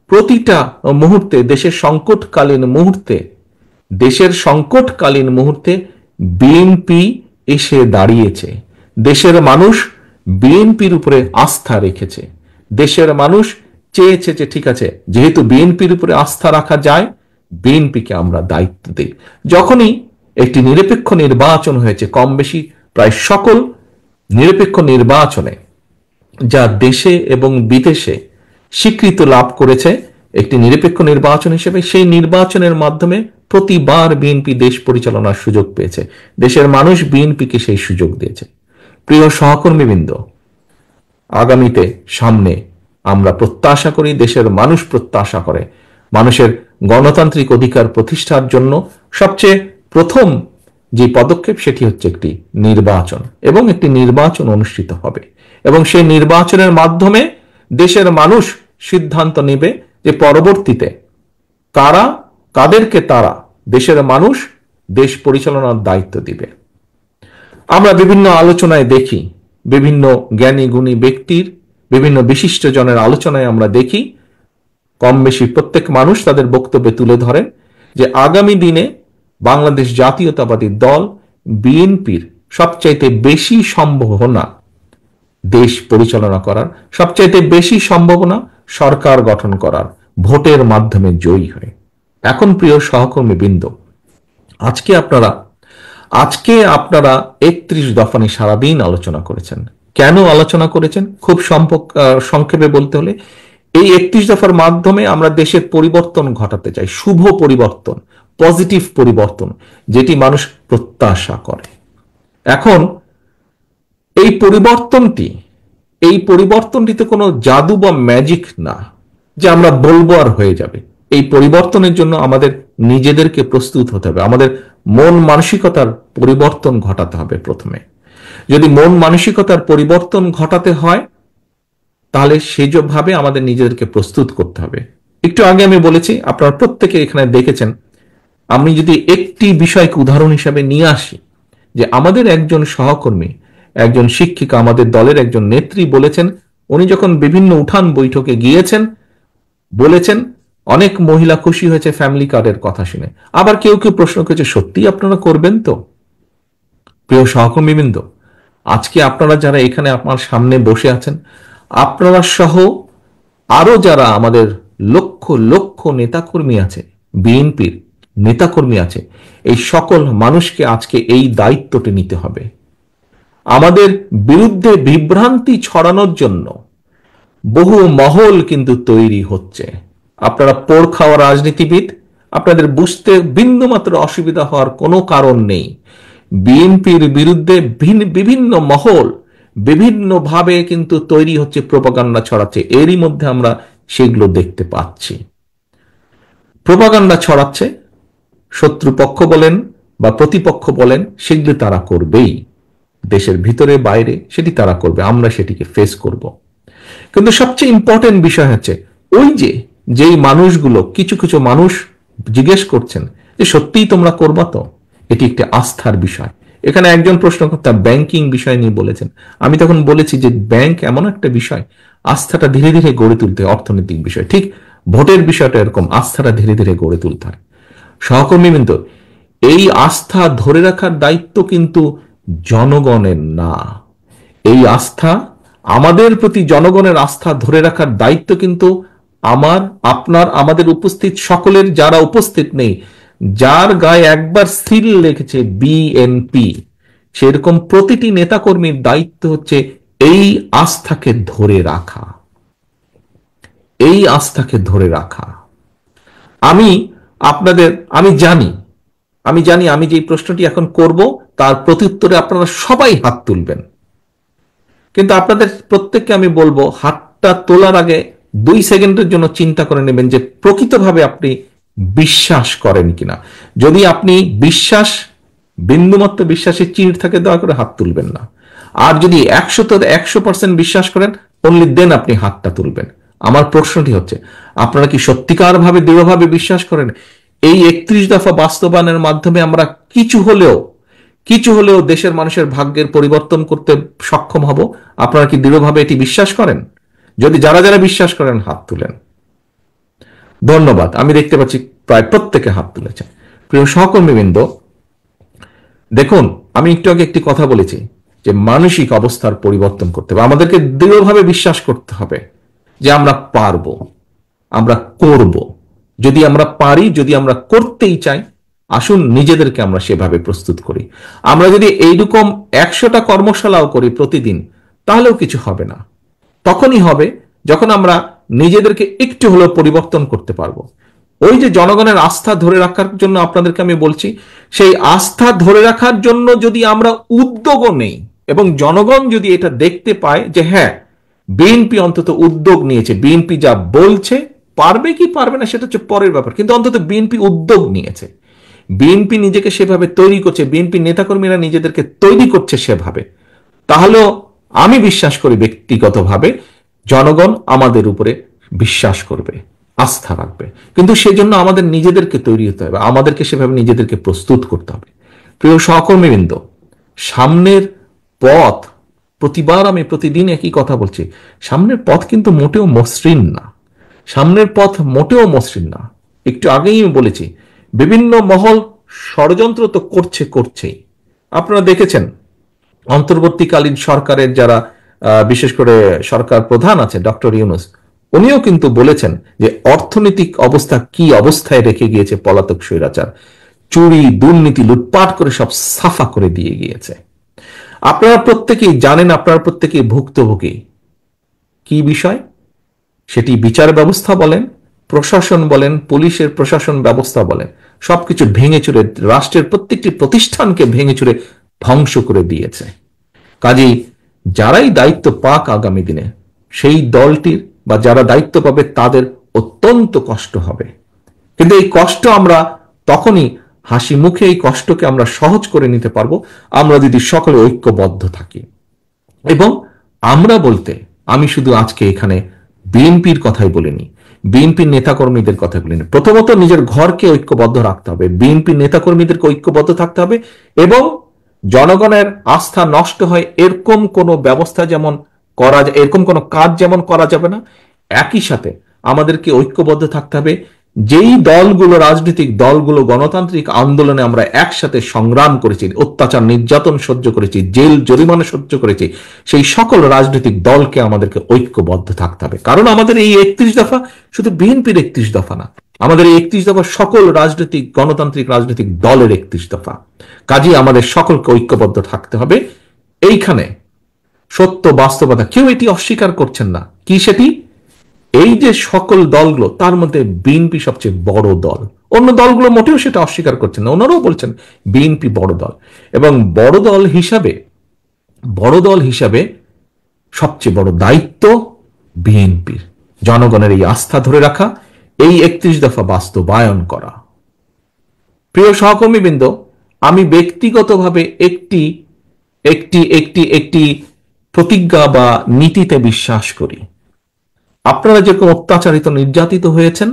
প্রতিটা মুহূর্তে, দেশের সংকটকালীন মুহূর্তে বিএনপি এসে দাঁড়িয়েছে। দেশের মানুষ বিএনপির উপরে আস্থা রেখেছে। দেশের মানুষ চেয়েছে যে ঠিক আছে, যেহেতু বিএনপির উপরে আস্থা রাখা যায়, বিএনপিকে আমরা দায়িত্ব দিই। যখনই একটি নিরপেক্ষ নির্বাচন হয়েছে, কম বেশি প্রায় সকল নিরপেক্ষ নির্বাচনে যা দেশে এবং বিদেশে স্বীকৃত লাভ করেছে একটি নিরপেক্ষ নির্বাচন হিসেবে, সেই নির্বাচনের মাধ্যমে প্রতিবার বিএনপি দেশ পরিচালনার সুযোগ পেয়েছে। দেশের মানুষ বিএনপিকে সেই সুযোগ দিয়েছে। প্রিয় সহকর্মীবৃন্দ, আগামীতে সামনে আমরা প্রত্যাশা করি, দেশের মানুষ প্রত্যাশা করে, মানুষের গণতান্ত্রিক অধিকার প্রতিষ্ঠার জন্য সবচেয়ে প্রথম যে পদক্ষেপ সেটি হচ্ছে একটি নির্বাচন, এবং একটি নির্বাচন অনুষ্ঠিত হবে, এবং সেই নির্বাচনের মাধ্যমে দেশের মানুষ সিদ্ধান্ত নেবে যে পরবর্তীতে কাদেরকে তারা, দেশের মানুষ, দেশ পরিচালনার দায়িত্ব দিবে। আমরা বিভিন্ন আলোচনায় দেখি, বিভিন্ন জ্ঞানী গুণী ব্যক্তির, বিভিন্ন বিশিষ্ট জনের আলোচনায় আমরা দেখি, কম বেশি প্রত্যেক মানুষ তাদের বক্তব্যে তুলে ধরেন যে আগামী দিনে বাংলাদেশ জাতীয়তাবাদী দল বিএনপির সবচাইতে বেশি সম্ভাবনা দেশ পরিচালনা করার, সবচাইতে বেশি সম্ভাবনা সরকার গঠন করার, ভোটের মাধ্যমে জয়ী হয়ে। এখন প্রিয় সহকর্মী বৃন্দ, আজকে আপনারা 31 দফা নিয়ে সারাদিন আলোচনা করেছেন। কেন আলোচনা করেছেন? খুব সংক্ষেপে বলতে হলে, এই 31 দফার মাধ্যমে আমরা দেশের পরিবর্তন ঘটাতে চাই, শুভ পরিবর্তন, পজিটিভ পরিবর্তন, যেটি মানুষ প্রত্যাশা করে। এখন এই পরিবর্তনটিতে কোনো জাদু বা ম্যাজিক না যে আমরা বলবো আর হয়ে যাবে। এই পরিবর্তনের জন্য আমাদের নিজেদেরকে প্রস্তুত হতে হবে, আমাদের মন মানসিকতার পরিবর্তন ঘটাতে হবে। প্রথমে যদি মন মানসিকতার পরিবর্তন ঘটাতে হয়, তাহলে সেভাবে আমাদের নিজেদেরকে প্রস্তুত করতে হবে। একটু আগে আমি বলেছি, আপনারা প্রত্যেকে এখানে দেখেছেন, আমি যদি একটি বিষয়কে উদাহরণ হিসাবে নিয়ে আসি, যে আমাদের একজন সহকর্মী, একজন শিক্ষিকা, আমাদের দলের একজন নেত্রী বলেছেন, উনি যখন বিভিন্ন উঠান বৈঠকে গিয়েছেন, বলেছেন অনেক মহিলা খুশি হয়েছে ফ্যামিলি কার্ডের কথা শুনে। আবার কেউ কেউ প্রশ্ন করেছে, সত্যি আপনারা করবেন তো? প্রিয় সহকর্মীবৃন্দ, আজকে আপনারা যারা এখানে আমার সামনে বসে আছেন, আপনারা সহ আরো যারা আমাদের লক্ষ লক্ষ নেতাকর্মী আছে, বিএনপির নেতাকর্মী আছে, এই সকল মানুষকে আজকে এই দায়িত্বটি নিতে হবে। আমাদের বিরুদ্ধে বিভ্রান্তি ছড়ানোর জন্য বহু মহল কিন্তু তৈরি হচ্ছে। আপনারা পোড় খাওয়া রাজনীতিবিদ, আপনাদের বুঝতে বিন্দুমাত্র অসুবিধা হওয়ার কোনো কারণ নেই। বিএনপির বিরুদ্ধে বিভিন্ন মহল বিভিন্নভাবে কিন্তু তৈরি হচ্ছে, প্রোপাগান্ডা ছড়াচ্ছে। এরই মধ্যে আমরা সেগুলো দেখতে পাচ্ছি। প্রোপাগান্ডা ছড়াচ্ছে, শত্রুপক্ষ বলেন বা প্রতিপক্ষ বলেন, সেগুলো তারা করবেই, দেশের ভিতরে বাইরে সেটি তারা করবে, আমরা সেটিকে ফেস করব। কিন্তু সবচেয়ে ইম্পর্টেন্ট বিষয় হচ্ছে, ওই যেই মানুষগুলো, কিছু কিছু মানুষ জিজ্ঞেস করছেন যে সত্যিই তোমরা করবা তো? এটি একটি আস্থার বিষয়। এখানে একজন প্রশ্নকর্তা ব্যাংকিং বিষয় নিয়ে বলেছেন, আমি তখন বলেছি যে ব্যাংক এমন একটা বিষয়, আস্থাটা ধীরে ধীরে গড়ে তুলতে হয়, অর্থনৈতিক বিষয়। ঠিক ভোটের বিষয়টা এরকম, আস্থাটা ধীরে ধীরে গড়ে তুলতে হয়। সহকর্মীবৃন্দ, এই আস্থা ধরে রাখার দায়িত্ব কিন্তু জনগণের না। এই আস্থা, আমাদের প্রতি জনগণের আস্থা ধরে রাখার দায়িত্ব কিন্তু আমার, আপনার, আমাদের উপস্থিত সকলের, যারা উপস্থিত নেই, যার গায়ে একবার সিল লেগেছে বিএনপি, সেরকম প্রতিটি নেতাকর্মীর দায়িত্ব হচ্ছে এই আস্থাকে ধরে রাখা, এই আস্থাকে ধরে রাখা। আমি জানি আমি যে প্রশ্নটি এখন করব তার প্রত্যুত্তরে আপনারা সবাই হাত তুলবেন, কিন্তু আপনাদের প্রত্যেককে আমি বলবো, হাতটা তোলার আগে 2 সেকেন্ডের জন্য চিন্তা করে নেবেন যে প্রকৃতভাবে আপনি বিশ্বাস করেন কিনা। যদি আপনি বিন্দুমাত্র বিশ্বাসের চিড় থাকে, দয়া করে হাত তুলবেন না। আর যদি 100% বিশ্বাস করেন, অনলি দেন আপনি হাতটা তুলবেন। আমার প্রশ্নটি হচ্ছে, আপনারা কি সত্যিকার ভাবে, দৃঢ়ভাবে বিশ্বাস করেন এই 31 দফা বাস্তবায়নের মাধ্যমে আমরা কিছু হলেও দেশের মানুষের ভাগ্যের পরিবর্তন করতে সক্ষম হব? আপনারা কি দৃঢ়ভাবে এটি বিশ্বাস করেন? যদি যারা যারা বিশ্বাস করেন হাত তুলেন। ধন্যবাদ। আমি দেখতে পাচ্ছি প্রায় প্রত্যেকে হাত তুলেছেন। প্রিয় সহকর্মীবৃন্দ, দেখুন, আমি একটু আগে একটি কথা বলেছি যে মানসিক অবস্থার পরিবর্তন করতে হবে। আমাদেরকে দৃঢ়ভাবে বিশ্বাস করতে হবে যে আমরা পারবো, আমরা করব। যদি আমরা পারি, যদি আমরা করতেই চাই, আসুন নিজেদেরকে আমরা সেভাবে প্রস্তুত করি। আমরা যদি এইরকম 100টা কর্মশালাও করি প্রতিদিন, তাহলেও কিছু হবে না। তখনই হবে যখন আমরা নিজেদেরকে একটু হলেও পরিবর্তন করতে পারবো। ওই যে জনগণের আস্থা ধরে রাখার জন্য আপনাদেরকে আমি বলছি, সেই আস্থা ধরে রাখার জন্য যদি আমরা উদ্যোগও নেই এবং জনগণ যদি এটা দেখতে পায় যে হ্যাঁ, বিএনপি অন্তত উদ্যোগ নিয়েছে, বিএনপি যা বলছে, পারবে কি পারবে না সেটা হচ্ছে পরের ব্যাপার, কিন্তু অন্তত বিএনপি উদ্যোগ নিয়েছে, বিএনপি নিজেকে সেভাবে তৈরি করছে, বিএনপি নেতাকর্মীরা নিজেদেরকে তৈরি করছে সেভাবে, তাহলেও আমি বিশ্বাস করি ব্যক্তিগতভাবে জনগণ আমাদের উপরে বিশ্বাস করবে, আস্থা রাখবে। কিন্তু সেজন্য আমাদের নিজেদেরকে তৈরি হতে হবে, আমাদেরকে সেভাবে নিজেদেরকে প্রস্তুত করতে হবে। প্রিয় সহকর্মীবৃন্দ, সামনের পথ, প্রতিবার আমি প্রতিদিন একই কথা বলছি, সামনের পথ কিন্তু মোটেও মসৃণ না। সামনের পথ মোটেও মসৃণ না। একটু আগেই আমি বলেছি, বিভিন্ন মহল ষড়যন্ত্র তো করছেই। আপনারা দেখেছেন অন্তর্বর্তীকালীন সরকারের যারা বিশেষ করে সরকার প্রধান আছে ডক্টর ইউনূস, উনিও কিন্তু বলেছেন যে অর্থনৈতিক অবস্থা কি অবস্থায় রেখে গিয়েছে পলাতক স্বৈরাচার, চুরি দুর্নীতি লুটপাট করে সব সাফা করে দিয়ে গিয়েছে। আপনারা প্রত্যেকেই জানেন, আপনারা প্রত্যেকেই ভুক্তভোগী। কি বিষয় সেটি? বিচার ব্যবস্থা বলেন, প্রশাসন বলেন, পুলিশের প্রশাসন ব্যবস্থা বলেন, সবকিছু ভেঙে চুরে, রাষ্ট্রের প্রত্যেকটি প্রতিষ্ঠানকে ভেঙে চুরে ধ্বংস করে দিয়েছে। কাজেই যারাই দায়িত্ব পাক আগামী দিনে, সেই দলটির বা যারা দায়িত্ব পাবে তাদের অত্যন্ত কষ্ট হবে। কিন্তু এই কষ্ট আমরা তখনই হাসি মুখে, এই কষ্টকে আমরা সহজ করে নিতে পারবো আমরা যদি সকলে ঐক্যবদ্ধ থাকি। এবং আমরা বলতে আমি শুধু আজকে এখানে বিএনপির কথাই বলিনি, বিএনপির নেতাকর্মীদের কথা বলিনি। প্রথমত নিজের ঘরকে ঐক্যবদ্ধ রাখতে হবে, বিএনপির নেতাকর্মীদেরকে ঐক্যবদ্ধ থাকতে হবে, এবং জনগণের আস্থা নষ্ট হয় এরকম কোনো ব্যবস্থা যেমন করা যায়, এরকম কোনো কাজ যেমন করা যাবে না। একই সাথে আমাদেরকে ঐক্যবদ্ধ থাকতে হবে, যেই দলগুলো, রাজনৈতিক দলগুলো গণতান্ত্রিক আন্দোলনে আমরা একসাথে সংগ্রাম করেছি, অত্যাচার নির্যাতন সহ্য করেছি, জেল জরিমানা সহ্য করেছি, সেই সকল রাজনৈতিক দলকে আমাদেরকে ঐক্যবদ্ধ থাকতে হবে। কারণ আমাদের এই 31 দফা শুধু বিএনপির 31 দফা না, আমাদের এই 31 দফা সকল রাজনৈতিক গণতান্ত্রিক রাজনৈতিক দলের 31 দফা। কাজেই আমাদের সকলকে ঐক্যবদ্ধ থাকতে হবে। এইখানে সত্য বাস্তবতা, কেউ এটি অস্বীকার করছেন না। কি সেটি? এই যে সকল দলগুলো, তার মধ্যে বিএনপি সবচেয়ে বড় দল। অন্য দলগুলো মোটেও সেটা অস্বীকার করছেন না, ওনারাও বলছেন বিএনপি বড় দল। এবং বড় দল হিসাবে সবচেয়ে বড় দায়িত্ব বিএনপির, জনগণের এই আস্থা ধরে রাখা, এই 31 দফা বাস্তবায়ন করা। প্রিয় সহকর্মীবৃন্দ, আমি ব্যক্তিগতভাবে একটি একটি একটি একটি প্রতিজ্ঞা বা নীতিতে বিশ্বাস করি। আপনারা যেরকম অত্যাচারিত নির্যাতিত হয়েছেন,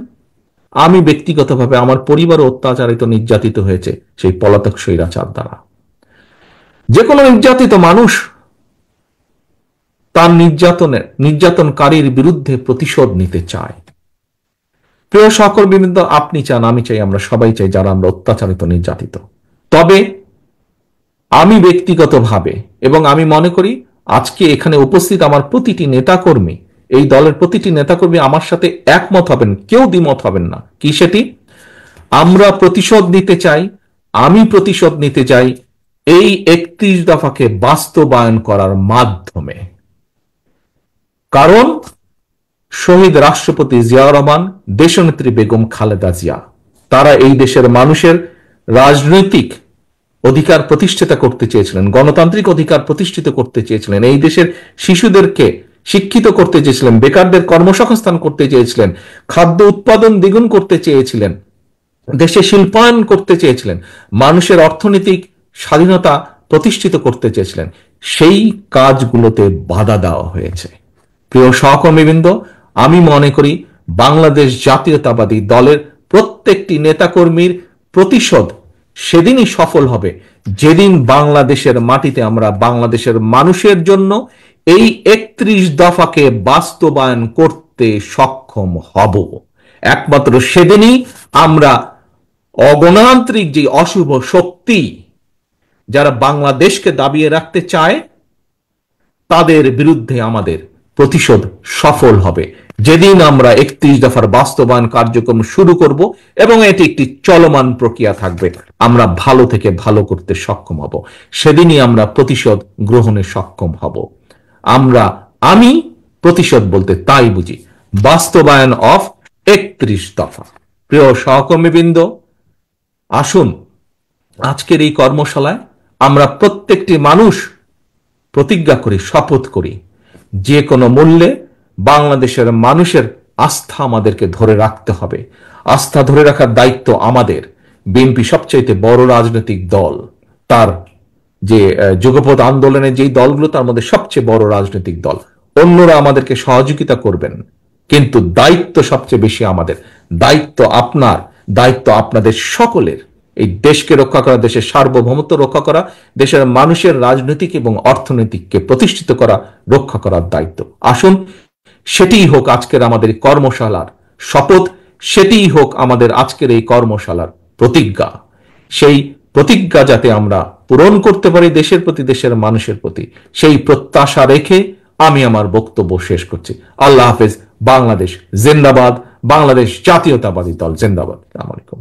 আমি ব্যক্তিগতভাবে, আমার পরিবারও অত্যাচারিত নির্যাতিত হয়েছে সেই পলাতক স্বৈরাচার দ্বারা। যে কোনো নির্যাতিত মানুষ তার নির্যাতনকারীর বিরুদ্ধে প্রতিশোধ নিতে চায়। প্রিয় সহকর্মীবৃন্দ, আপনি চান, আমি চাই, আমরা সবাই চাই যারা আমরা অত্যাচারিত নির্যাতিত। তবে আমি ব্যক্তিগতভাবে, এবং আমি মনে করি আজকে এখানে উপস্থিত আমার প্রতিটি নেতাকর্মী, এই দলের প্রতিটি নেতাকর্মী আমার সাথে একমত হবেন, কেউ দ্বিমত হবেন না। কি সেটি? আমরা প্রতিশোধ নিতে চাই, আমি প্রতিশোধ নিতে চাই এই 31 দফাকে বাস্তবায়ন করার মাধ্যমে। কারণ শহীদ রাষ্ট্রপতি জিয়াউর রহমান, দেশনেত্রী বেগম খালেদা জিয়া, তারা এই দেশের মানুষের রাজনৈতিক অধিকার প্রতিষ্ঠিত করতে চেয়েছিলেন, গণতান্ত্রিক অধিকার প্রতিষ্ঠিত করতে চেয়েছিলেন, এই দেশের শিশুদেরকে শিক্ষিত করতে চেয়েছিলেন, বেকারদের কর্মসংস্থান করতে চেয়েছিলেন, খাদ্য উৎপাদন দ্বিগুণ করতে চেয়েছিলেন, দেশে শিল্পায়ন করতে চেয়েছিলেন, মানুষের অর্থনৈতিক স্বাধীনতা প্রতিষ্ঠিত করতে চেয়েছিলেন। সেই কাজগুলোতে বাধা দেওয়া হয়েছে। প্রিয় সহকর্মীবৃন্দ, আমি মনে করি বাংলাদেশ জাতীয়তাবাদী দলের প্রত্যেকটি নেতাকর্মীর প্রতিশোধ সেদিনই সফল হবে যেদিন বাংলাদেশের মাটিতে আমরা বাংলাদেশের মানুষের জন্য এই 31 দফাকে বাস্তবায়ন করতে সক্ষম হব। একমাত্র সেদিনই আমরা অগণতান্ত্রিক যে অশুভ শক্তি যারা বাংলাদেশকে দাবিয়ে রাখতে চায় তাদের বিরুদ্ধে আমাদের প্রতিশোধ সফল হবে, যেদিন আমরা 31 দফার বাস্তবায়ন কার্যক্রম শুরু করব এবং এটি একটি চলমান প্রক্রিয়া থাকবে। আমরা ভালো থেকে ভালো করতে সক্ষম হব, সেদিনই আমরা প্রতিশোধ গ্রহণে সক্ষম হব। আমি প্রতিশোধ বলতে তাই বুঝি, বাস্তবায়ন অফ 31 দফা। প্রিয় সহকর্মীবৃন্দ, আসুন আজকের এই কর্মশালায় আমরা প্রত্যেকটি মানুষ প্রতিজ্ঞা করি, শপথ করি, যে কোনো মূল্যে বাংলাদেশের মানুষের আস্থা আমাদেরকে ধরে রাখতে হবে। আস্থা ধরে রাখার দায়িত্ব আমাদের। বিএনপি সবচাইতে বড় রাজনৈতিক দল, তার যে যুগপৎ আন্দোলনের যেই দলগুলো তার মধ্যে সবচেয়ে বড় রাজনৈতিক দল। অন্যরা আমাদেরকে সহযোগিতা করবেন, কিন্তু দায়িত্ব সবচেয়ে বেশি আমাদের। দায়িত্ব আপনার, দায়িত্ব আপনাদের সকলের। এই দেশকে রক্ষা করা, দেশের সার্বভৌমত্ব রক্ষা করা, দেশের মানুষের রাজনৈতিক এবং অর্থনৈতিককে প্রতিষ্ঠিত করা, রক্ষা করার দায়িত্ব। আসুন সেটিই হোক আজকের আমাদের কর্মশালার শপথ, সেটিই হোক আমাদের আজকের এই কর্মশালার প্রতিজ্ঞা। সেই প্রতিজ্ঞা যাতে আমরা পূরণ করতে পারি দেশের প্রতি, দেশের মানুষের প্রতি, সেই প্রত্যাশা রেখে আমি আমার বক্তব্য শেষ করছি। আল্লাহ হাফেজ। বাংলাদেশ জিন্দাবাদ। বাংলাদেশ জাতীয়তাবাদী দল জিন্দাবাদ। আসসালামু আলাইকুম।